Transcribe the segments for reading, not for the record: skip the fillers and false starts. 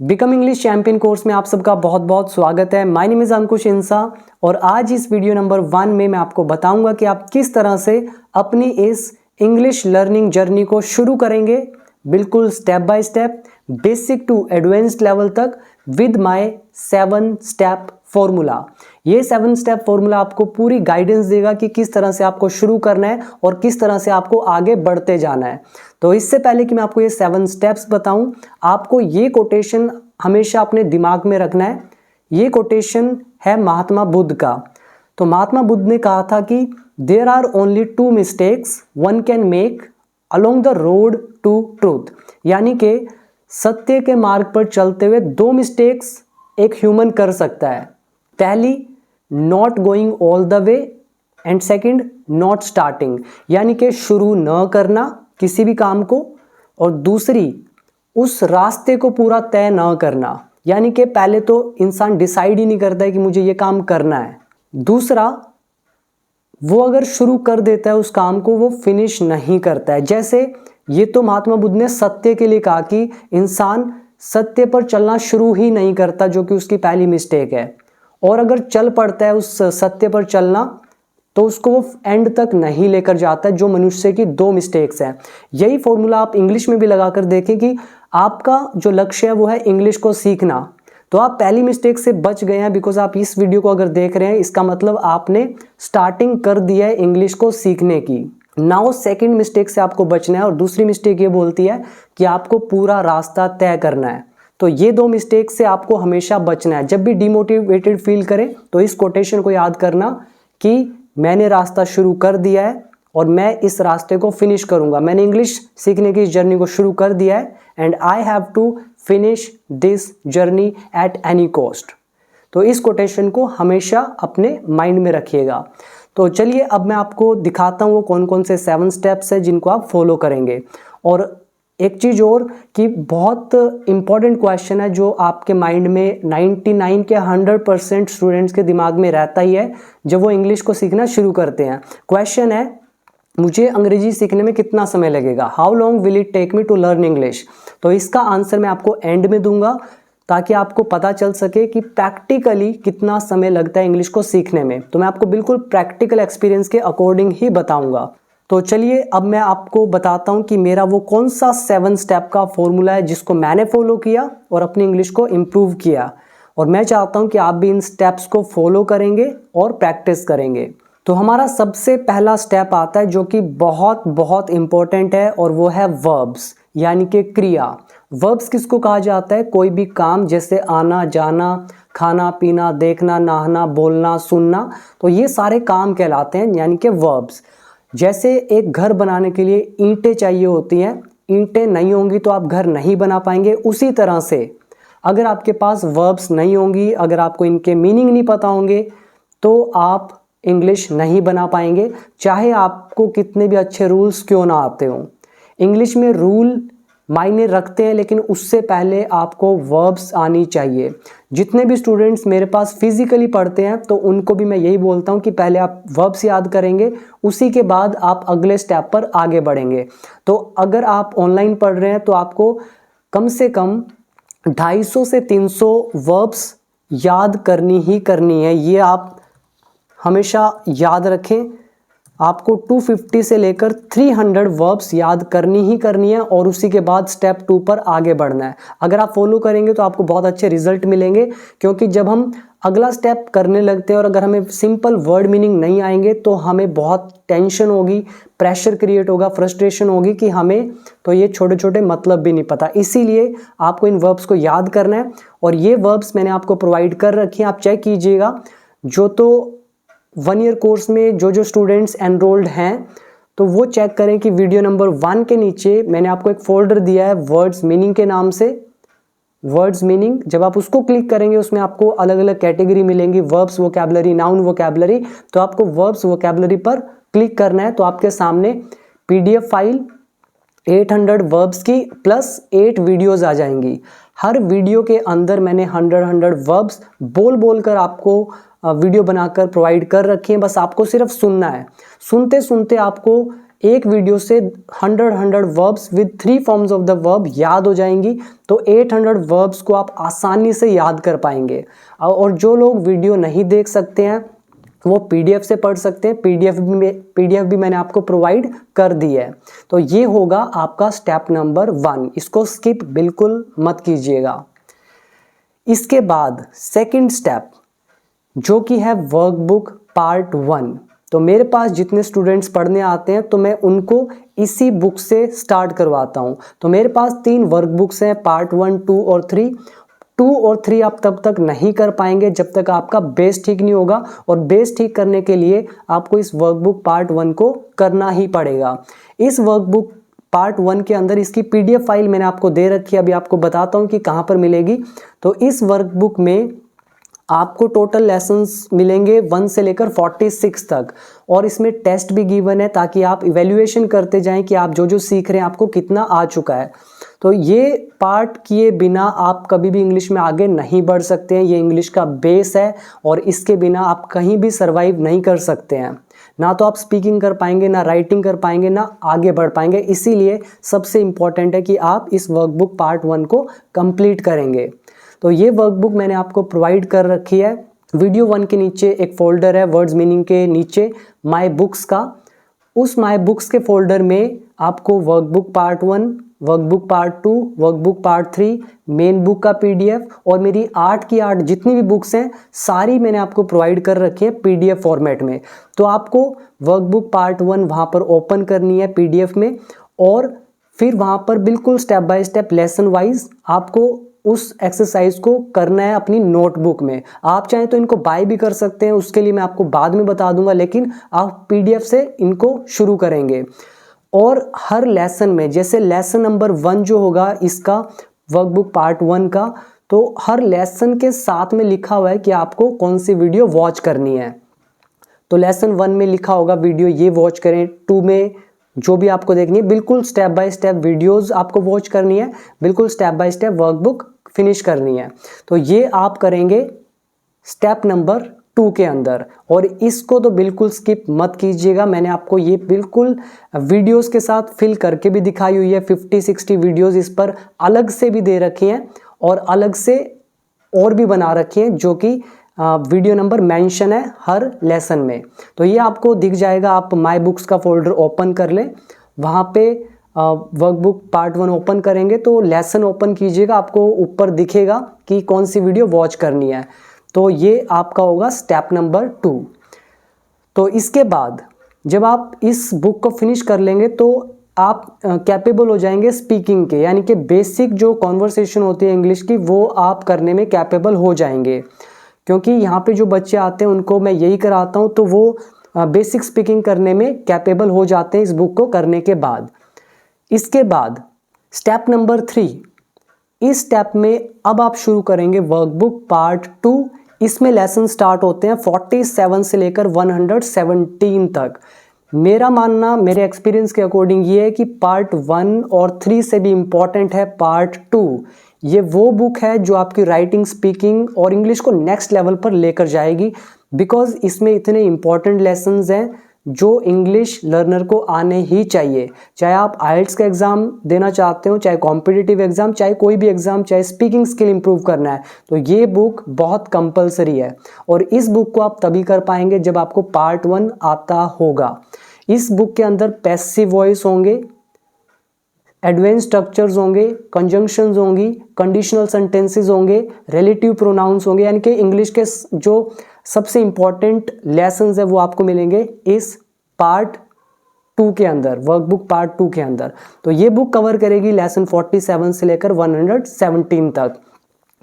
Become English champion course में आप सबका बहुत बहुत स्वागत है। माय नेम इज़ अंकुश इंसा और आज इस वीडियो नंबर 1 में मैं आपको बताऊंगा कि आप किस तरह से अपनी इस इंग्लिश लर्निंग जर्नी को शुरू करेंगे, बिल्कुल step by step, basic to advanced level तक विद माय 7 स्टेप फॉर्मूला। ये 7 स्टेप फॉर्मूला आपको पूरी गाइडेंस देगा कि किस तरह से आपको शुरू करना है और किस तरह से आपको आगे बढ़ते जाना है। तो इससे पहले कि मैं आपको ये 7 स्टेप्स बताऊं, आपको ये कोटेशन हमेशा अपने दिमाग में रखना है। ये कोटेशन है महात्मा बुद्ध का। तो महात्मा बुद्ध ने कहा था कि there are only 2 mistakes one can make along the road to truth, यानी कि सत्य के मार्ग पर चलते हुए 2 मिस्टेक्स एक ह्यूमन कर सकता है। पहली, not going all the way, and second, not starting, यानी कि शुरू न करना किसी भी काम को, और दूसरी, उस रास्ते को पूरा तय न करना, यानी कि पहले तो इंसान डिसाइड ही नहीं करता है कि मुझे ये काम करना है। दूसरा, वो अगर शुरू कर देता है उस काम को, वो फिनिश नहीं करता है। जैसे ये तो महात्मा बुद्ध ने सत्य के लिए कहा कि इंसान सत्य पर चलना शुरू ही नहीं करता, जो कि उसकी पहली मिस्टेक है, और अगर चल पड़ता है उस सत्य पर चलना तो उसको वो एंड तक नहीं लेकर जाता है, जो मनुष्य की 2 मिस्टेक्स हैं। यही फॉर्मूला आप इंग्लिश में भी लगाकर देखें कि आपका जो लक्ष्य है वो है इंग्लिश को सीखना, तो आप पहली मिस्टेक से बच गए हैं। बिकॉज आप इस वीडियो को अगर देख रहे हैं, इसका मतलब आपने स्टार्टिंग कर दिया है इंग्लिश को सीखने की। नाउ सेकंड मिस्टेक से आपको बचना है, और दूसरी मिस्टेक ये बोलती है कि आपको पूरा रास्ता तय करना है। तो ये 2 मिस्टेक से आपको हमेशा बचना है। जब भी डिमोटिवेटेड फील करें तो इस कोटेशन को याद करना कि मैंने रास्ता शुरू कर दिया है और मैं इस रास्ते को फिनिश करूंगा। मैंने इंग्लिश सीखने की इस जर्नी को शुरू कर दिया है, and I have to finish this journey at any cost. तो इस कोटेशन को हमेशा अपने माइंड में रखिएगा। तो चलिए अब मैं आपको दिखाता हूँ वो कौन कौन से 7 स्टेप्स हैं जिनको आप फॉलो करेंगे। और एक चीज़ और कि बहुत इंपॉर्टेंट क्वेश्चन है जो आपके माइंड में 99 के 100% स्टूडेंट्स के दिमाग में रहता ही है जब वो इंग्लिश को सीखना शुरू करते हैं। क्वेश्चन है, मुझे अंग्रेजी सीखने में कितना समय लगेगा? How long will it take me to learn English? तो इसका आंसर मैं आपको एंड में दूंगा ताकि आपको पता चल सके कि प्रैक्टिकली कितना समय लगता है इंग्लिश को सीखने में। तो मैं आपको बिल्कुल प्रैक्टिकल एक्सपीरियंस के अकॉर्डिंग ही बताऊंगा। तो चलिए अब मैं आपको बताता हूं कि मेरा वो कौन सा 7 स्टेप का फॉर्मूला है जिसको मैंने फॉलो किया और अपनी इंग्लिश को इम्प्रूव किया, और मैं चाहता हूं कि आप भी इन स्टेप्स को फॉलो करेंगे और प्रैक्टिस करेंगे। तो हमारा सबसे पहला स्टेप आता है जो कि बहुत बहुत इंपॉर्टेंट है, और वो है वर्ब्स, यानी कि क्रिया। वर्ब्स किसको कहा जाता है? कोई भी काम, जैसे आना जाना, खाना पीना, देखना, नहाना, बोलना, सुनना, तो ये सारे काम कहलाते हैं, यानी कि वर्ब्स। जैसे एक घर बनाने के लिए ईंटें चाहिए होती हैं, ईंटें नहीं होंगी तो आप घर नहीं बना पाएंगे। उसी तरह से अगर आपके पास वर्ब्स नहीं होंगी, अगर आपको इनके मीनिंग नहीं पता होंगे, तो आप इंग्लिश नहीं बना पाएंगे, चाहे आपको कितने भी अच्छे रूल्स क्यों ना आते हों। इंग्लिश में रूल मायने रखते हैं, लेकिन उससे पहले आपको वर्ब्स आनी चाहिए। जितने भी स्टूडेंट्स मेरे पास फिजिकली पढ़ते हैं तो उनको भी मैं यही बोलता हूं कि पहले आप वर्ब्स याद करेंगे, उसी के बाद आप अगले स्टेप पर आगे बढ़ेंगे। तो अगर आप ऑनलाइन पढ़ रहे हैं तो आपको कम से कम 250 से 300 वर्ब्स याद करनी ही करनी है। ये आप हमेशा याद रखें। आपको 250 से लेकर 300 वर्ब्स याद करनी ही करनी है, और उसी के बाद स्टेप 2 पर आगे बढ़ना है। अगर आप फॉलो करेंगे तो आपको बहुत अच्छे रिजल्ट मिलेंगे, क्योंकि जब हम अगला स्टेप करने लगते हैं और अगर हमें सिंपल वर्ड मीनिंग नहीं आएंगे तो हमें बहुत टेंशन होगी, प्रेशर क्रिएट होगा, फ्रस्ट्रेशन होगी कि हमें तो ये छोटे छोटे मतलब भी नहीं पता। इसीलिए आपको इन वर्ब्स को याद करना है, और ये वर्ब्स मैंने आपको प्रोवाइड कर रखी हैं, आप चेक कीजिएगा। जो तो 1 ईयर कोर्स में जो स्टूडेंट्स एनरोल्ड हैं तो वो चेक करें कि वीडियो नंबर 1 के नीचे मैंने आपको एक फोल्डर दिया है वर्ड्स मीनिंग के नाम से, वर्ड्स मीनिंग। जब आप उसको क्लिक करेंगे उसमें आपको अलग अलग कैटेगरी मिलेंगी, वर्ब्स वोकैबुलरी, नाउन वोकैबुलरी। तो आपको वर्ब्स वोकैबुलरी पर क्लिक करना है, तो आपके सामने PDF फाइल 800 वर्ब्स की प्लस 8 वीडियोस आ जाएंगी। हर वीडियो के अंदर मैंने 100 वर्ब्स बोल बोल कर आपको वीडियो बनाकर प्रोवाइड कर रखी है। बस आपको सिर्फ सुनना है। सुनते सुनते आपको एक वीडियो से 100 verbs with 3 forms of the verb याद हो जाएंगी। तो 800 वर्ब्स को आप आसानी से याद कर पाएंगे। और जो लोग वीडियो नहीं देख सकते हैं वो पीडीएफ से पढ़ सकते हैं। पीडीएफ भी मैंने आपको प्रोवाइड कर दी है। तो ये होगा आपका स्टेप नंबर 1, इसको स्किप बिल्कुल मत कीजिएगा। इसके बाद सेकंड स्टेप जो कि है वर्कबुक पार्ट 1। तो मेरे पास जितने स्टूडेंट्स पढ़ने आते हैं तो मैं उनको इसी बुक से स्टार्ट करवाता हूं। तो मेरे पास 3 वर्कबुक्स हैं, पार्ट 1, 2 और 3। 2 और 3 आप तब तक नहीं कर पाएंगे जब तक आपका बेस ठीक नहीं होगा, और बेस ठीक करने के लिए आपको इस वर्कबुक पार्ट 1 को करना ही पड़ेगा। इस वर्कबुक पार्ट 1 के अंदर इसकी पीडीएफ फाइल मैंने आपको दे रखी है, अभी आपको बताता हूं कि कहां पर मिलेगी। तो इस वर्कबुक में आपको टोटल लेसन्स मिलेंगे 1 से लेकर 46 तक, और इसमें टेस्ट भी गिवन है ताकि आप इवैल्यूएशन करते जाएं कि आप जो जो सीख रहे हैं आपको कितना आ चुका है। तो ये पार्ट किए बिना आप कभी भी इंग्लिश में आगे नहीं बढ़ सकते हैं। ये इंग्लिश का बेस है और इसके बिना आप कहीं भी सर्वाइव नहीं कर सकते हैं। ना तो आप स्पीकिंग कर पाएंगे, ना राइटिंग कर पाएंगे, ना आगे बढ़ पाएंगे। इसीलिए सबसे इम्पॉर्टेंट है कि आप इस वर्कबुक पार्ट 1 को कंप्लीट करेंगे। तो ये वर्कबुक मैंने आपको प्रोवाइड कर रखी है। वीडियो 1 के नीचे एक फोल्डर है, वर्ड्स मीनिंग के नीचे माय बुक्स का। उस माय बुक्स के फोल्डर में आपको workbook part 1, workbook part 2, workbook part 3, main book का पीडीएफ और मेरी 8 की 8 जितनी भी बुक्स हैं सारी मैंने आपको प्रोवाइड कर रखी है पीडीएफ फॉर्मेट में। तो आपको वर्कबुक पार्ट 1 वहाँ पर ओपन करनी है पीडीएफ में, और फिर वहाँ पर बिल्कुल step by step lesson wise आपको उस एक्सरसाइज को करना है अपनी नोटबुक में। आप चाहें तो इनको बाय भी कर सकते हैं, उसके लिए मैं आपको बाद में बता दूंगा, लेकिन आप पीडीएफ से इनको शुरू करेंगे। और हर लेसन में, जैसे लेसन नंबर 1 जो होगा इसका वर्कबुक पार्ट 1 का, तो हर लेसन के साथ में लिखा हुआ है कि आपको कौन सी वीडियो वॉच करनी है। तो लेसन 1 में लिखा होगा वीडियो ये वॉच करें, 2 में जो भी आपको देखनी है बिल्कुल स्टेप बाय स्टेप वीडियोस आपको वॉच करनी है, बिल्कुल step by step workbook finish करनी है। तो ये आप करेंगे स्टेप नंबर 2 के अंदर, और इसको तो बिल्कुल स्किप मत कीजिएगा। मैंने आपको ये बिल्कुल वीडियोस के साथ फिल करके भी दिखाई हुई है। 50-60 वीडियोस इस पर अलग से भी दे रखी हैं और अलग से और भी बना रखी हैं जो कि वीडियो नंबर मेंशन है हर लेसन में। तो ये आपको दिख जाएगा। आप माय बुक्स का फोल्डर ओपन कर लें, वहाँ पे वर्कबुक पार्ट 1 ओपन करेंगे तो लेसन ओपन कीजिएगा, आपको ऊपर दिखेगा कि कौन सी वीडियो वॉच करनी है। तो ये आपका होगा स्टेप नंबर 2। तो इसके बाद जब आप इस बुक को फिनिश कर लेंगे तो आप कैपेबल हो जाएंगे स्पीकिंग के, यानी कि बेसिक जो कॉन्वर्सेशन होती है इंग्लिश की वो आप करने में कैपेबल हो जाएंगे। क्योंकि यहाँ पे जो बच्चे आते हैं उनको मैं यही कराता हूँ, तो वो बेसिक स्पीकिंग करने में कैपेबल हो जाते हैं इस बुक को करने के बाद। इसके बाद स्टेप नंबर 3, इस स्टेप में अब आप शुरू करेंगे वर्कबुक पार्ट 2। इसमें लेसन स्टार्ट होते हैं 47 से लेकर 117 तक। मेरा मानना, मेरे एक्सपीरियंस के अकॉर्डिंग ये है कि पार्ट 1 और 3 से भी इम्पॉर्टेंट है पार्ट 2। ये वो बुक है जो आपकी राइटिंग, स्पीकिंग और इंग्लिश को नेक्स्ट लेवल पर लेकर जाएगी, बिकॉज इसमें इतने इम्पॉर्टेंट लेसन्स हैं जो इंग्लिश लर्नर को आने ही चाहिए। चाहे आप आईएलटीएस का एग्ज़ाम देना चाहते हो, चाहे कॉम्पिटिटिव एग्ज़ाम, चाहे कोई भी एग्ज़ाम, चाहे स्पीकिंग स्किल इंप्रूव करना है, तो ये बुक बहुत कंपलसरी है। और इस बुक को आप तभी कर पाएंगे जब आपको पार्ट 1 आता होगा। इस बुक के अंदर पैसिव वॉइस होंगे, एडवांस स्ट्रक्चर्स होंगे, कंजंक्शंस होंगी, कंडीशनल सेंटेंसेस होंगे, रिलेटिव प्रोनाउंस होंगे, यानी कि इंग्लिश के जो सबसे इंपॉर्टेंट लेसन्स है वो आपको मिलेंगे इस पार्ट 2 के अंदर, वर्कबुक पार्ट 2 के अंदर। तो ये बुक कवर करेगी लेसन 47 से लेकर 117 तक।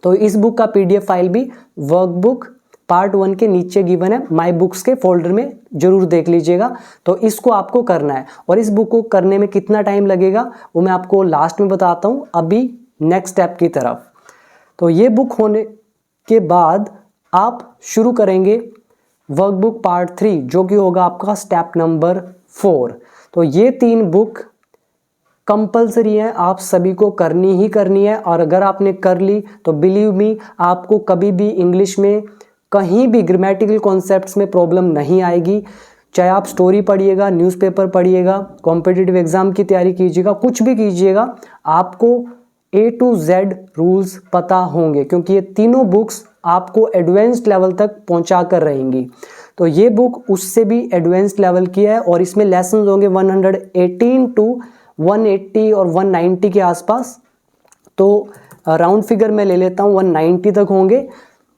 तो इस बुक का पीडीएफ फाइल भी वर्कबुक पार्ट 1 के नीचे गिवन है, माय बुक्स के फोल्डर में जरूर देख लीजिएगा। तो इसको आपको करना है, और इस बुक को करने में कितना टाइम लगेगा वो मैं आपको लास्ट में बताता हूँ। अभी नेक्स्ट स्टेप की तरफ, तो ये बुक होने के बाद आप शुरू करेंगे वर्कबुक पार्ट 3 जो कि होगा आपका स्टेप नंबर 4। तो ये 3 बुक कंपलसरी है, आप सभी को करनी ही करनी है। और अगर आपने कर ली तो बिलीव मी, आपको कभी भी इंग्लिश में कहीं भी ग्रामेटिकल कॉन्सेप्ट्स में प्रॉब्लम नहीं आएगी। चाहे आप स्टोरी पढ़िएगा, न्यूज़पेपर पढ़िएगा, कॉम्पिटिटिव एग्जाम की तैयारी कीजिएगा, कुछ भी कीजिएगा, आपको A to Z रूल्स पता होंगे, क्योंकि ये तीनों बुक्स आपको एडवांस्ड लेवल तक पहुंचा कर रहेंगी। तो ये बुक उससे भी एडवांस्ड लेवल की है और इसमें लेसन होंगे 118 टू 180 और 190 के आसपास। तो राउंड फिगर मैं ले लेता हूँ, 190 तक होंगे।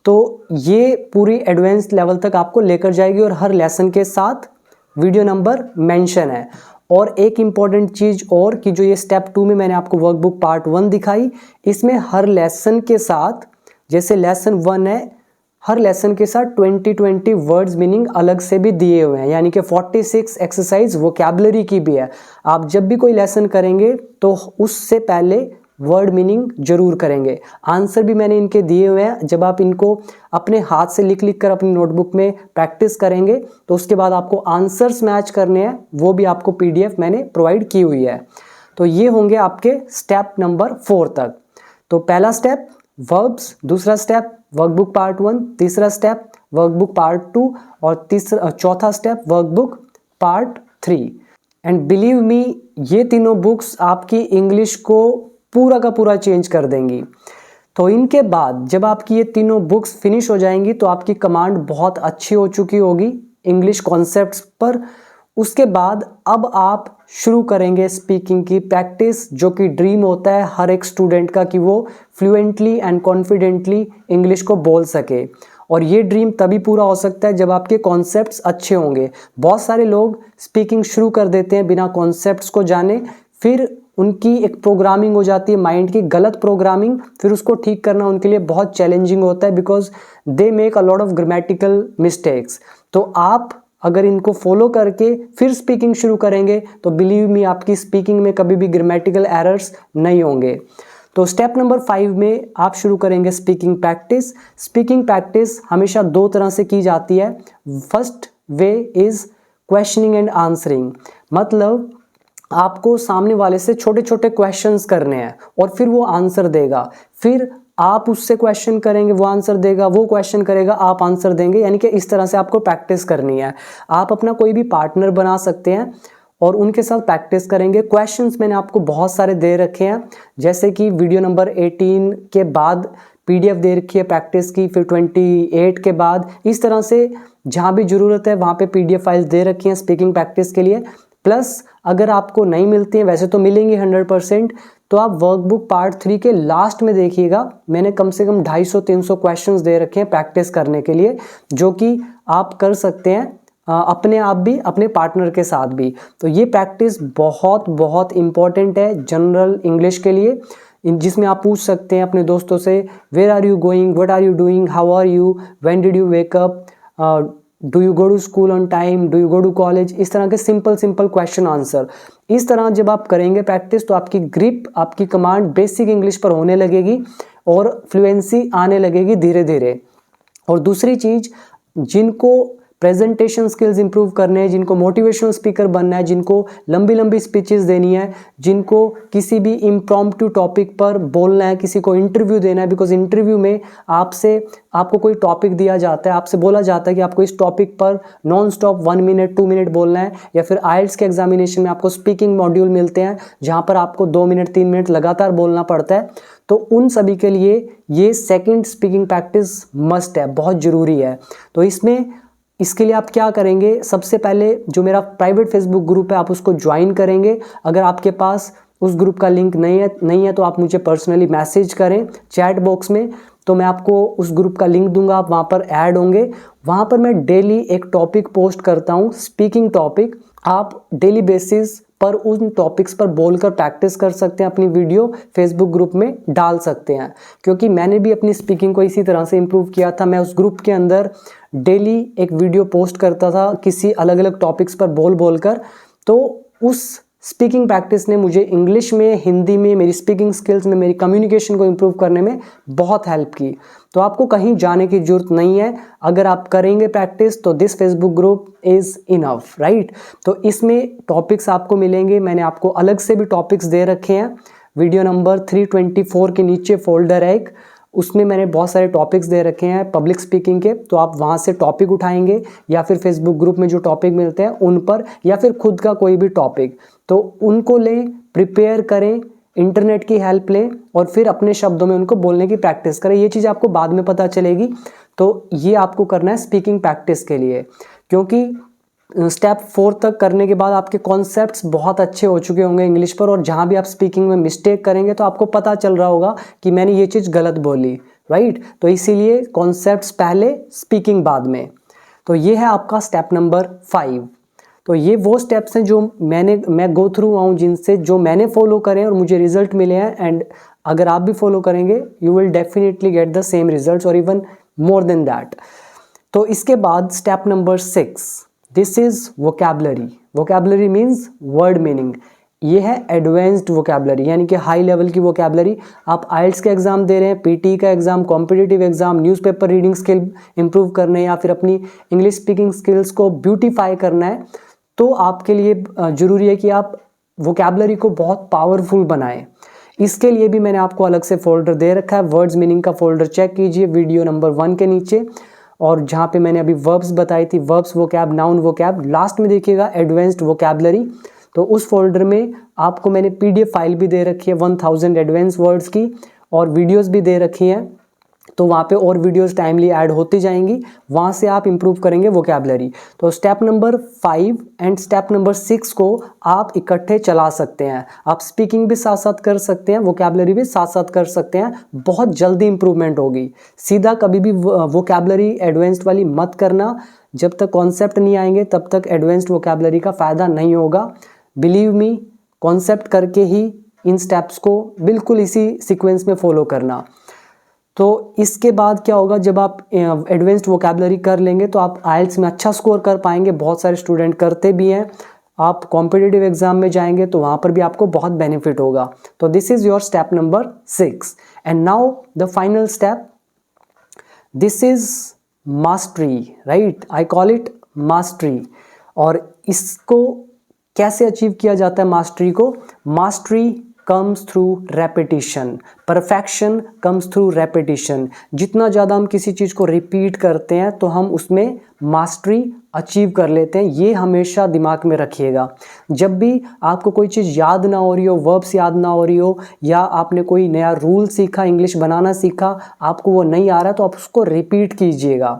तो ये पूरी एडवांस्ड लेवल तक आपको लेकर जाएगी और हर लेसन के साथ वीडियो नंबर मेंशन है। और एक इम्पॉर्टेंट चीज़ और कि जो ये स्टेप 2 में मैंने आपको वर्कबुक पार्ट 1 दिखाई, इसमें हर लेसन के साथ, जैसे लेसन 1 है, हर लेसन के साथ 20-20 वर्ड्स मीनिंग अलग से भी दिए हुए हैं, यानी कि 46 एक्सरसाइज वोकैबुलरी की भी है। आप जब भी कोई लेसन करेंगे तो उससे पहले वर्ड मीनिंग जरूर करेंगे। आंसर भी मैंने इनके दिए हुए हैं, जब आप इनको अपने हाथ से लिख लिख कर अपनी नोटबुक में प्रैक्टिस करेंगे तो उसके बाद आपको आंसर्स मैच करने हैं, वो भी आपको PDF मैंने प्रोवाइड की हुई है। तो ये होंगे आपके स्टेप नंबर 4 तक। तो पहला स्टेप वर्ब्स, दूसरा स्टेप वर्कबुक पार्ट 1, तीसरा स्टेप वर्कबुक पार्ट 2 और चौथा step workbook part 3। And believe me, ये तीनों बुक्स आपकी इंग्लिश को पूरा का पूरा चेंज कर देंगी। तो इनके बाद जब आपकी ये तीनों बुक्स फिनिश हो जाएंगी तो आपकी कमांड बहुत अच्छी हो चुकी होगी इंग्लिश कॉन्सेप्ट्स पर। उसके बाद अब आप शुरू करेंगे स्पीकिंग की प्रैक्टिस, जो कि ड्रीम होता है हर एक स्टूडेंट का कि वो फ्लुएंटली एंड कॉन्फिडेंटली इंग्लिश को बोल सके। और ये ड्रीम तभी पूरा हो सकता है जब आपके कॉन्सेप्ट्स अच्छे होंगे। बहुत सारे लोग स्पीकिंग शुरू कर देते हैं बिना कॉन्सेप्ट्स को जाने, फिर उनकी एक प्रोग्रामिंग हो जाती है माइंड की, गलत प्रोग्रामिंग, फिर उसको ठीक करना उनके लिए बहुत चैलेंजिंग होता है, because they make a lot of grammatical mistakes. तो आप अगर इनको फॉलो करके फिर स्पीकिंग शुरू करेंगे तो बिलीव मी, आपकी स्पीकिंग में कभी भी ग्रामेटिकल एरर्स नहीं होंगे। तो स्टेप नंबर 5 में आप शुरू करेंगे स्पीकिंग प्रैक्टिस। स्पीकिंग प्रैक्टिस हमेशा 2 तरह से की जाती है। First way is questioning and answering, मतलब आपको सामने वाले से छोटे छोटे क्वेश्चंस करने हैं और फिर वो आंसर देगा, फिर आप उससे क्वेश्चन करेंगे, वो आंसर देगा, वो क्वेश्चन करेगा, आप आंसर देंगे, यानी कि इस तरह से आपको प्रैक्टिस करनी है। आप अपना कोई भी पार्टनर बना सकते हैं और उनके साथ प्रैक्टिस करेंगे। क्वेश्चंस मैंने आपको बहुत सारे दे रखे हैं, जैसे कि वीडियो नंबर 18 के बाद PDF दे रखी है प्रैक्टिस की, फिर 28 के बाद, इस तरह से जहाँ भी ज़रूरत है वहाँ पे PDF फाइल्स दे रखी हैं स्पीकिंग प्रैक्टिस के लिए। प्लस अगर आपको नहीं मिलती हैं, वैसे तो मिलेंगी 100%, तो आप वर्कबुक पार्ट 3 के लास्ट में देखिएगा, मैंने कम से कम 250-300 क्वेश्चंस दे रखे हैं प्रैक्टिस करने के लिए, जो कि आप कर सकते हैं अपने आप भी, अपने पार्टनर के साथ भी। तो ये प्रैक्टिस बहुत बहुत इम्पॉर्टेंट है जनरल इंग्लिश के लिए, जिसमें आप पूछ सकते हैं अपने दोस्तों से, where are you going, what are you doing, how are you, when did you wake up, do you go to school on time, do you go to college, इस तरह के सिंपल सिंपल क्वेश्चन आंसर। इस तरह जब आप करेंगे practice तो आपकी ग्रिप, आपकी कमांड बेसिक इंग्लिश पर होने लगेगी और फ्लुएंसी आने लगेगी धीरे धीरे। और दूसरी चीज़, जिनको प्रेजेंटेशन स्किल्स इंप्रूव करने हैं, जिनको मोटिवेशनल स्पीकर बनना है, जिनको लंबी लंबी स्पीचेस देनी है, जिनको किसी भी इम्प्रॉम्प्टू टॉपिक पर बोलना है, किसी को इंटरव्यू देना है, बिकॉज इंटरव्यू में आपको कोई टॉपिक दिया जाता है, आपसे बोला जाता है कि आपको इस टॉपिक पर नॉन स्टॉप 1 मिनट 2 मिनट बोलना है, या फिर IELTS के एग्जामिनेशन में आपको स्पीकिंग मॉड्यूल मिलते हैं जहाँ पर आपको 2 मिनट 3 मिनट लगातार बोलना पड़ता है। तो उन सभी के लिए ये सेकेंड स्पीकिंग प्रैक्टिस मस्ट है, बहुत ज़रूरी है। तो इसके लिए आप क्या करेंगे, सबसे पहले जो मेरा प्राइवेट फेसबुक ग्रुप है आप उसको ज्वाइन करेंगे। अगर आपके पास उस ग्रुप का लिंक नहीं है तो आप मुझे पर्सनली मैसेज करें चैट बॉक्स में, तो मैं आपको उस ग्रुप का लिंक दूंगा, आप वहाँ पर ऐड होंगे। वहाँ पर मैं डेली एक टॉपिक पोस्ट करता हूँ, स्पीकिंग टॉपिक। आप डेली बेसिस पर उन टॉपिक्स पर बोलकर प्रैक्टिस कर सकते हैं, अपनी वीडियो फेसबुक ग्रुप में डाल सकते हैं, क्योंकि मैंने भी अपनी स्पीकिंग को इसी तरह से इम्प्रूव किया था। मैं उस ग्रुप के अंदर डेली एक वीडियो पोस्ट करता था किसी अलग अलग टॉपिक्स पर बोल कर। तो उस स्पीकिंग प्रैक्टिस ने मुझे इंग्लिश में, हिंदी में, मेरी स्पीकिंग स्किल्स में, मेरी कम्युनिकेशन को इम्प्रूव करने में बहुत हेल्प की। तो आपको कहीं जाने की ज़रूरत नहीं है, अगर आप करेंगे प्रैक्टिस तो this Facebook group is enough, right. तो इसमें टॉपिक्स आपको मिलेंगे, मैंने आपको अलग से भी टॉपिक्स दे रखे हैं। वीडियो नंबर 324 के नीचे फोल्डर है एक, उसमें मैंने बहुत सारे टॉपिक्स दे रखे हैं पब्लिक स्पीकिंग के, तो आप वहाँ से टॉपिक उठाएंगे या फिर फेसबुक ग्रुप में जो टॉपिक मिलते हैं उन पर, या फिर खुद का कोई भी टॉपिक, तो उनको लें, प्रिपेयर करें, इंटरनेट की हेल्प लें और फिर अपने शब्दों में उनको बोलने की प्रैक्टिस करें। ये चीज़ आपको बाद में पता चलेगी, तो ये आपको करना है स्पीकिंग प्रैक्टिस के लिए, क्योंकि स्टेप 4 तक करने के बाद आपके कॉन्सेप्ट्स बहुत अच्छे हो चुके होंगे इंग्लिश पर, और जहाँ भी आप स्पीकिंग में मिस्टेक करेंगे तो आपको पता चल रहा होगा कि मैंने ये चीज़ गलत बोली, राइट। तो इसीलिए कॉन्सेप्ट्स पहले, स्पीकिंग बाद में। तो ये है आपका स्टेप नंबर 5। तो ये वो स्टेप्स हैं जो मैं गो थ्रू हुआ हूँ, जिनसे जो मैंने फॉलो करे और मुझे रिजल्ट मिले हैं, एंड अगर आप भी फॉलो करेंगे you will definitely get the same results और इवन मोर देन दैट। तो इसके बाद step number 6, this is vocabulary. Vocabulary means word meaning. ये है एडवांस्ड वोकैबुलरी, यानी कि हाई लेवल की वोकैबुलरी। आप आइल्स का एग्जाम दे रहे हैं, पीटी का exam, competitive exam, newspaper reading skill improve करने या फिर अपनी इंग्लिश स्पीकिंग स्किल्स को ब्यूटीफाई करना है, तो आपके लिए ज़रूरी है कि आप वोकैबुलरी को बहुत पावरफुल बनाएं। इसके लिए भी मैंने आपको अलग से फोल्डर दे रखा है, वर्ड्स मीनिंग का फोल्डर चेक कीजिए वीडियो नंबर 1 के नीचे, और जहाँ पे मैंने अभी वर्ब्स बताई थी, verbs vocab, noun vocab, last में देखिएगा एडवांस्ड वोकैबुलरी। तो उस फोल्डर में आपको मैंने PDF फाइल भी दे रखी है 1000 एडवांस वर्ड्स की, और वीडियोस भी दे रखी हैं, तो वहाँ पे और वीडियोस टाइमली ऐड होती जाएंगी, वहाँ से आप इंप्रूव करेंगे वोकैबुलरी। तो step number 5 and step number 6 को आप इकट्ठे चला सकते हैं। आप स्पीकिंग भी साथ साथ कर सकते हैं, वोकैबुलरी भी साथ साथ कर सकते हैं, बहुत जल्दी इंप्रूवमेंट होगी। सीधा कभी भी वोकैबुलरी एडवांस्ड वाली मत करना, जब तक कॉन्सेप्ट नहीं आएंगे तब तक एडवांस्ड वोकैबुलरी का फ़ायदा नहीं होगा। बिलीव मी, कॉन्सेप्ट करके ही इन स्टेप्स को बिल्कुल इसी सीक्वेंस में फॉलो करना। तो इसके बाद क्या होगा, जब आप एडवांस्ड वोकैबुलरी कर लेंगे तो आप आइल्स में अच्छा स्कोर कर पाएंगे, बहुत सारे स्टूडेंट करते भी हैं। आप कॉम्पिटिटिव एग्जाम में जाएंगे तो वहाँ पर भी आपको बहुत बेनिफिट होगा। तो this is your step number 6 and now the final step, this is mastery, right, I call it mastery. और इसको कैसे अचीव किया जाता है मास्टरी को? Mastery comes through repetition, perfection comes through repetition. जितना ज़्यादा हम किसी चीज़ को रिपीट करते हैं तो हम उसमें मास्टरी अचीव कर लेते हैं। ये हमेशा दिमाग में रखिएगा। जब भी आपको कोई चीज़ याद ना हो रही हो, वर्ब्स याद ना हो रही हो, या आपने कोई नया रूल सीखा, इंग्लिश बनाना सीखा, आपको वो नहीं आ रहा, तो आप उसको रिपीट कीजिएगा।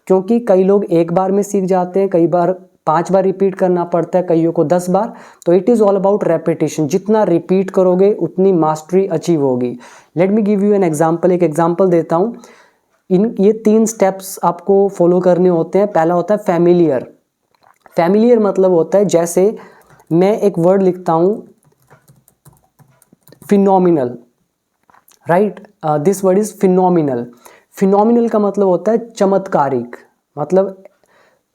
क्योंकि कई लोग एक बार में सीख जाते हैं, कई बार 5 बार रिपीट करना पड़ता है, कईयों को 10 बार। तो it is all about repetition. जितना रिपीट करोगे उतनी मास्टरी अचीव होगी। Let me give you an example. एक एग्जाम्पल देता हूँ। ये 3 स्टेप्स आपको फॉलो करने होते हैं। पहला होता है फैमिलियर। फैमिलियर मतलब होता है, जैसे मैं एक वर्ड लिखता हूँ phenomenal, right, this word is phenomenal. Phenomenal का मतलब होता है चमत्कारिक। मतलब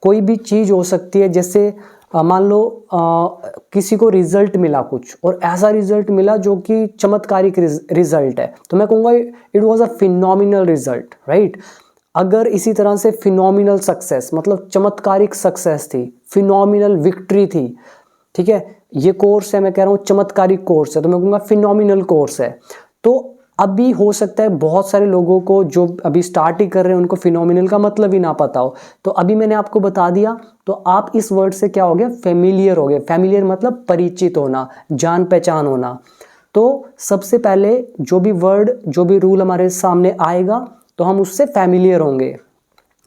कोई भी चीज़ हो सकती है, जैसे मान लो किसी को रिजल्ट मिला कुछ, और ऐसा रिजल्ट मिला जो कि चमत्कारिक रिजल्ट है, तो मैं कहूँगा it was a phenomenal result, right. अगर इसी तरह से फिनोमिनल सक्सेस, मतलब चमत्कारिक सक्सेस थी, फिनोमिनल विक्ट्री थी, ठीक है। ये कोर्स है, मैं कह रहा हूँ चमत्कारिक कोर्स है, तो मैं कहूँगा फिनोमिनल कोर्स है। तो अभी हो सकता है बहुत सारे लोगों को जो अभी स्टार्ट ही कर रहे हैं उनको फिनोमिनल का मतलब ही ना पता हो, तो अभी मैंने आपको बता दिया। तो आप इस वर्ड से क्या हो गया, फेमिलियर हो गए। फेमिलियर मतलब परिचित होना, जान पहचान होना। तो सबसे पहले जो भी वर्ड, जो भी रूल हमारे सामने आएगा तो हम उससे फेमिलियर होंगे।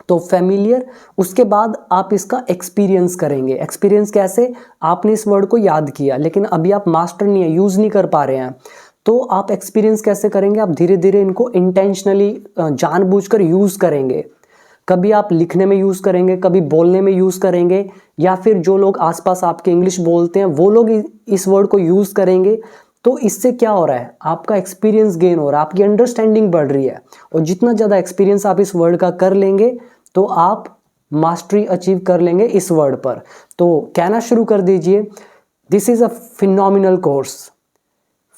तो फेमिलियर, उसके बाद आप इसका एक्सपीरियंस करेंगे। एक्सपीरियंस कैसे? आपने इस वर्ड को याद किया लेकिन अभी आप मास्टर नहीं है, यूज़ नहीं कर पा रहे हैं, तो आप एक्सपीरियंस कैसे करेंगे? आप धीरे धीरे इनको इंटेंशनली, जानबूझकर यूज़ करेंगे। कभी आप लिखने में यूज़ करेंगे, कभी बोलने में यूज़ करेंगे, या फिर जो लोग आसपास आपके इंग्लिश बोलते हैं वो लोग इस वर्ड को यूज़ करेंगे। तो इससे क्या हो रहा है, आपका एक्सपीरियंस गेन हो रहा है, आपकी अंडरस्टैंडिंग बढ़ रही है। और जितना ज़्यादा एक्सपीरियंस आप इस वर्ड का कर लेंगे तो आप मास्टरी अचीव कर लेंगे इस वर्ड पर। तो कहना शुरू कर दीजिए, this is a phenomenal course,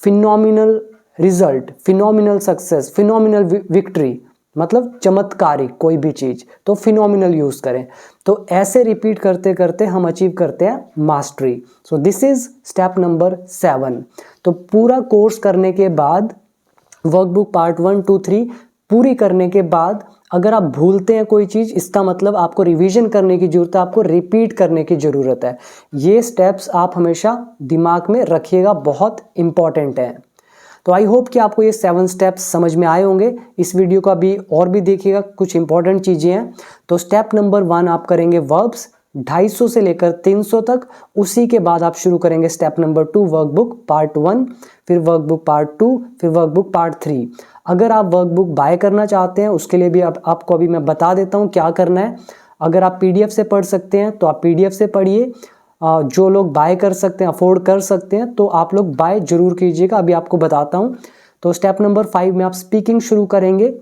phenomenal result, phenomenal success, phenomenal victory, मतलब चमत्कारिक कोई भी चीज़, तो फिनोमिनल यूज़ करें। तो ऐसे रिपीट करते करते हम अचीव करते हैं mastery. So this is step number 7। तो पूरा कोर्स करने के बाद वर्कबुक पार्ट 1, 2, 3 पूरी करने के बाद अगर आप भूलते हैं कोई चीज़, इसका मतलब आपको रिवीजन करने की ज़रूरत है, आपको रिपीट करने की ज़रूरत है। ये स्टेप्स आप हमेशा दिमाग में रखिएगा, बहुत इंपॉर्टेंट है। तो आई होप कि आपको ये 7 स्टेप्स समझ में आए होंगे। इस वीडियो को अभी और भी देखिएगा, कुछ इंपॉर्टेंट चीज़ें हैं। तो स्टेप नंबर 1 आप करेंगे वर्ब्स 250 से लेकर 300 तक। उसी के बाद आप शुरू करेंगे स्टेप नंबर 2 वर्कबुक पार्ट 1, फिर वर्कबुक पार्ट 2, फिर वर्कबुक पार्ट 3। अगर आप वर्कबुक बाय करना चाहते हैं उसके लिए भी आपको अभी मैं बता देता हूँ क्या करना है। अगर आप PDF से पढ़ सकते हैं तो आप PDF से पढ़िए। जो लोग बाय कर सकते हैं, अफोर्ड कर सकते हैं, तो आप लोग बाय जरूर कीजिएगा। अभी आपको बताता हूँ। तो स्टेप नंबर 5 में आप स्पीकिंग शुरू करेंगे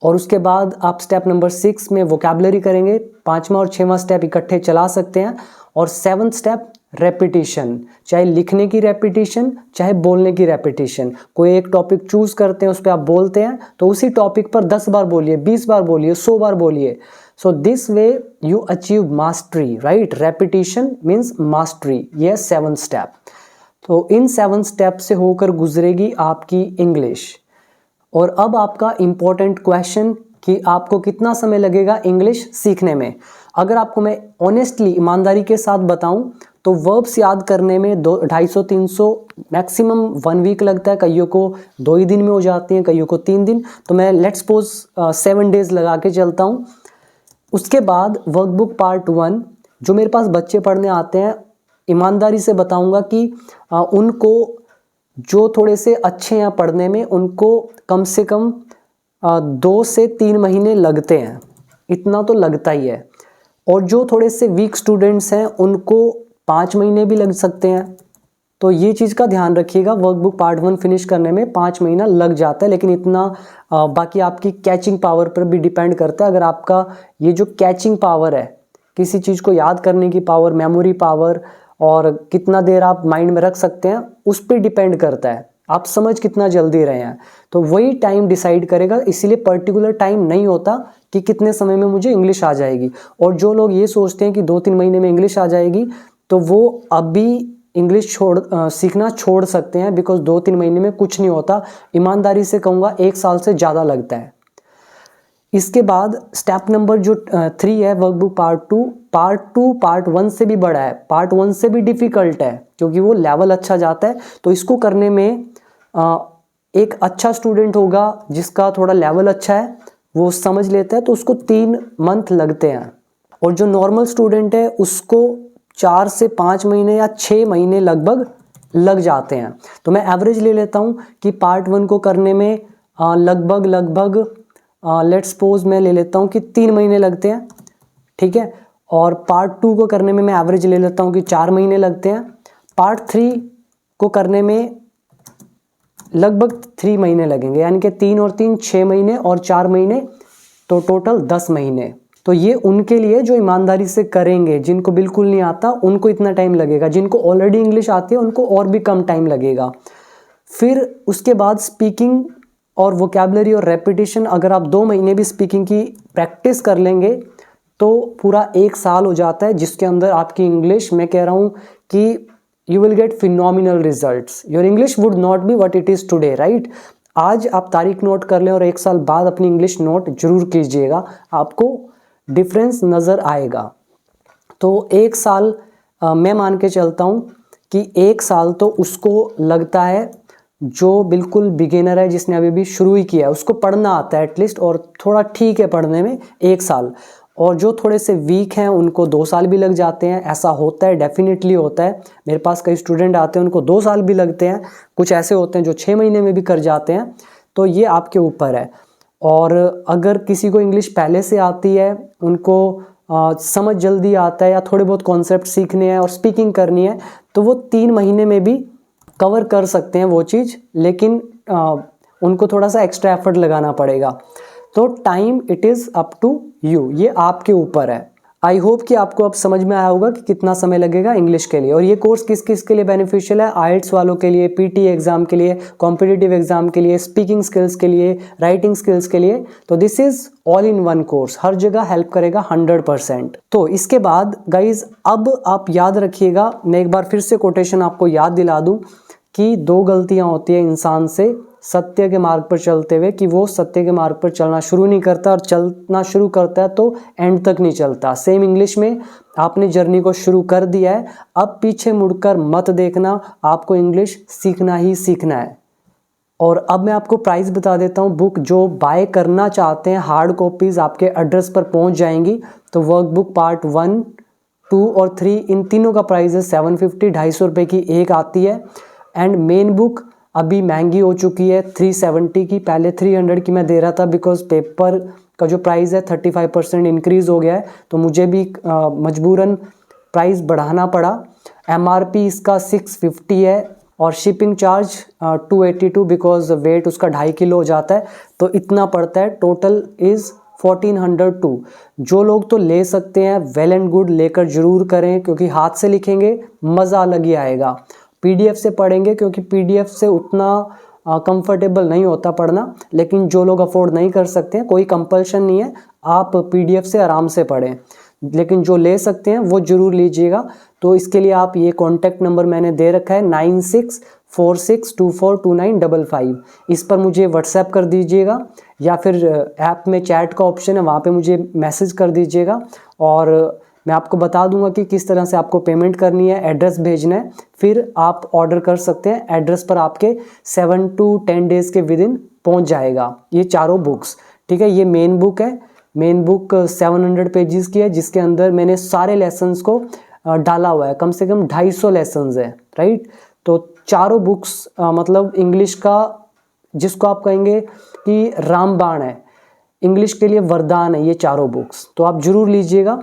और उसके बाद आप स्टेप नंबर 6 में वोकैबुलरी करेंगे। 5वां और 6वां स्टेप इकट्ठे चला सकते हैं। और 7th स्टेप रेपिटेशन, चाहे लिखने की रेपिटेशन, चाहे बोलने की रेपिटेशन। कोई एक टॉपिक चूज करते हैं, उस पर आप बोलते हैं, तो उसी टॉपिक पर 10 बार बोलिए, 20 बार बोलिए, 100 बार बोलिए। So this way you achieve mastery, right. Repetition means mastery, ये 7th स्टेप। तो इन 7 स्टेप से होकर गुजरेगी आपकी इंग्लिश। और अब आपका इम्पोर्टेंट क्वेश्चन कि आपको कितना समय लगेगा इंग्लिश सीखने में। अगर आपको मैं ऑनेस्टली, ईमानदारी के साथ बताऊं तो वर्ब्स याद करने में 250-300 मैक्सिमम 1 वीक लगता है। कईयों को 2 ही दिन में हो जाती हैं, कईयों को 3 दिन। तो मैं लेट्स सपोज 7 डेज लगा के चलता हूँ। उसके बाद वर्कबुक पार्ट 1 जो मेरे पास बच्चे पढ़ने आते हैं, ईमानदारी से बताऊंगा कि उनको जो थोड़े से अच्छे हैं पढ़ने में, उनको कम से कम 2 से 3 महीने लगते हैं, इतना तो लगता ही है। और जो थोड़े से वीक स्टूडेंट्स हैं उनको 5 महीने भी लग सकते हैं। तो ये चीज़ का ध्यान रखिएगा। वर्कबुक पार्ट 1 फिनिश करने में 5 महीना लग जाता है, लेकिन इतना बाकी आपकी कैचिंग पावर पर भी डिपेंड करता है। अगर आपका ये जो कैचिंग पावर है, किसी चीज़ को याद करने की पावर, मेमोरी पावर, और कितना देर आप माइंड में रख सकते हैं, उस पर डिपेंड करता है आप समझ कितना जल्दी रहे हैं। तो वही टाइम डिसाइड करेगा। इसीलिए पर्टिकुलर टाइम नहीं होता कि कितने समय में मुझे इंग्लिश आ जाएगी। और जो लोग ये सोचते हैं कि 2-3 महीने में इंग्लिश आ जाएगी, तो वो अभी इंग्लिश सीखना छोड़ सकते हैं, बिकॉज 2-3 महीने में कुछ नहीं होता। ईमानदारी से कहूँगा 1 साल से ज़्यादा लगता है। इसके बाद स्टेप नंबर जो 3 है वर्कबुक पार्ट 2 पार्ट 1 से भी बड़ा है, पार्ट 1 से भी डिफ़िकल्ट है, क्योंकि वो लेवल अच्छा जाता है। तो इसको करने में एक अच्छा स्टूडेंट होगा जिसका थोड़ा लेवल अच्छा है, वो समझ लेता है, तो उसको 3 मंथ लगते हैं। और जो नॉर्मल स्टूडेंट है उसको 4 से 5 महीने या 6 महीने लगभग लग जाते हैं। तो मैं एवरेज ले लेता हूँ कि पार्ट 1 को करने में लगभग लेट्स सपोज मैं ले लेता हूँ कि 3 महीने लगते हैं, ठीक है। और पार्ट 2 को करने में मैं एवरेज ले लेता हूँ कि 4 महीने लगते हैं। पार्ट 3 को करने में लगभग 3 महीने लगेंगे, यानी कि 3 और 3 6 महीने और 4 महीने, तो टोटल 10 महीने। तो ये उनके लिए जो ईमानदारी से करेंगे। जिनको बिल्कुल नहीं आता उनको इतना टाइम लगेगा, जिनको ऑलरेडी इंग्लिश आती है उनको और भी कम टाइम लगेगा। फिर उसके बाद स्पीकिंग और वोकैबुलरी और रेपिटेशन, अगर आप 2 महीने भी स्पीकिंग की प्रैक्टिस कर लेंगे तो पूरा 1 साल हो जाता है, जिसके अंदर आपकी इंग्लिश, मैं कह रहा हूँ कि you will get phenomenal results. Your English would not be what it is today, right. आज आप तारीख नोट कर लें और 1 साल बाद अपनी इंग्लिश नोट जरूर कीजिएगा, आपको डिफरेंस नज़र आएगा। तो 1 साल मैं मान के चलता हूँ कि 1 साल तो उसको लगता है जो बिल्कुल बिगिनर है, जिसने अभी भी शुरू ही किया है, उसको पढ़ना आता है एटलीस्ट, और थोड़ा ठीक है पढ़ने में 1 साल। और जो थोड़े से वीक हैं उनको 2 साल भी लग जाते हैं। ऐसा होता है, डेफिनेटली होता है। मेरे पास कई स्टूडेंट आते हैं उनको 2 साल भी लगते हैं, कुछ ऐसे होते हैं जो 6 महीने में भी कर जाते हैं। तो ये आपके ऊपर है। और अगर किसी को इंग्लिश पहले से आती है, उनको समझ जल्दी आता है, या थोड़े बहुत कॉन्सेप्ट सीखने हैं और स्पीकिंग करनी है, तो वो 3 महीने में भी कवर कर सकते हैं वो चीज़, लेकिन उनको थोड़ा सा एक्स्ट्रा एफर्ट लगाना पड़ेगा। तो time it is up to you, ये आपके ऊपर है। आई होप कि आपको अब समझ में आया होगा कि कितना समय लगेगा इंग्लिश के लिए। और ये कोर्स किस किस के लिए बेनिफिशियल है? आइल्स वालों के लिए, पीटी एग्जाम के लिए, कॉम्पिटिटिव एग्जाम के लिए, स्पीकिंग स्किल्स के लिए, राइटिंग स्किल्स के लिए। तो this is all in one course, हर जगह हेल्प करेगा 100%। तो इसके बाद गाइज अब आप याद रखिएगा, मैं एक बार फिर से कोटेशन आपको याद दिला दूं कि 2 गलतियां होती है इंसान से सत्य के मार्ग पर चलते हुए कि वो सत्य के मार्ग पर चलना शुरू नहीं करता, और चलना शुरू करता है तो एंड तक नहीं चलता। सेम इंग्लिश में आपने जर्नी को शुरू कर दिया है, अब पीछे मुड़कर मत देखना, आपको इंग्लिश सीखना ही सीखना है। और अब मैं आपको प्राइस बता देता हूँ। बुक जो बाय करना चाहते हैं, हार्ड कॉपीज़ आपके एड्रेस पर पहुँच जाएंगी। तो वर्कबुक पार्ट 1, 2 और 3 इन तीनों का प्राइस है 750, 250 रुपये की एक आती है। एंड मेन बुक अभी महंगी हो चुकी है 370 की, पहले 300 की मैं दे रहा था, बिकॉज पेपर का जो प्राइस है 35% इंक्रीज़ हो गया है, तो मुझे भी मजबूरन प्राइस बढ़ाना पड़ा। MRP इसका 650 है और शिपिंग चार्ज 282, बिकॉज वेट उसका 2.5 किलो हो जाता है, तो इतना पड़ता है। Total is 1402। जो लोग तो ले सकते हैं वेल एंड गुड, लेकर जरूर करें, क्योंकि हाथ से लिखेंगे मज़ा अलग ही आएगा। PDF से पढ़ेंगे क्योंकि PDF से उतना कंफर्टेबल नहीं होता पढ़ना, लेकिन जो लोग अफोर्ड नहीं कर सकते हैं, कोई कंपल्शन नहीं है, आप PDF से आराम से पढ़ें, लेकिन जो ले सकते हैं वो ज़रूर लीजिएगा। तो इसके लिए आप ये कॉन्टैक्ट नंबर मैंने दे रखा है 9646242955, इस पर मुझे व्हाट्सएप कर दीजिएगा, या फिर ऐप में चैट का ऑप्शन है, वहाँ पे मुझे मैसेज कर दीजिएगा, और मैं आपको बता दूंगा कि किस तरह से आपको पेमेंट करनी है, एड्रेस भेजना है, फिर आप ऑर्डर कर सकते हैं। एड्रेस पर आपके 7 to 10 डेज़ के विद इन पहुँच जाएगा ये चारों बुक्स। ठीक है, ये मेन बुक है। मेन बुक 700 पेजेस की है, जिसके अंदर मैंने सारे लेसन्स को डाला हुआ है, कम से कम 250 लेसन्स है, राइट। तो चारों बुक्स मतलब इंग्लिश का, जिसको आप कहेंगे कि रामबाण है, इंग्लिश के लिए वरदान है ये चारों बुक्स, तो आप ज़रूर लीजिएगा।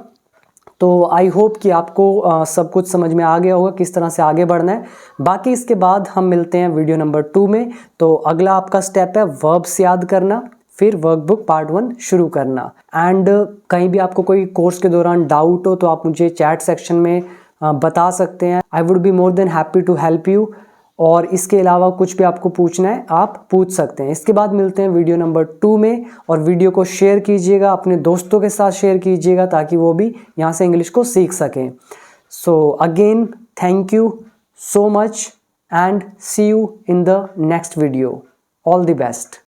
तो आई होप कि आपको सब कुछ समझ में आ गया होगा किस तरह से आगे बढ़ना है। बाकी इसके बाद हम मिलते हैं वीडियो नंबर 2 में। तो अगला आपका स्टेप है वर्ब्स याद करना, फिर वर्कबुक पार्ट 1 शुरू करना। एंड कहीं भी आपको कोई कोर्स के दौरान डाउट हो तो आप मुझे चैट सेक्शन में बता सकते हैं। I would be more than happy to help you. और इसके अलावा कुछ भी आपको पूछना है आप पूछ सकते हैं। इसके बाद मिलते हैं वीडियो नंबर 2 में, और वीडियो को शेयर कीजिएगा, अपने दोस्तों के साथ शेयर कीजिएगा, ताकि वो भी यहाँ से इंग्लिश को सीख सकें। So again thank you so much and see you in the next video. All the best.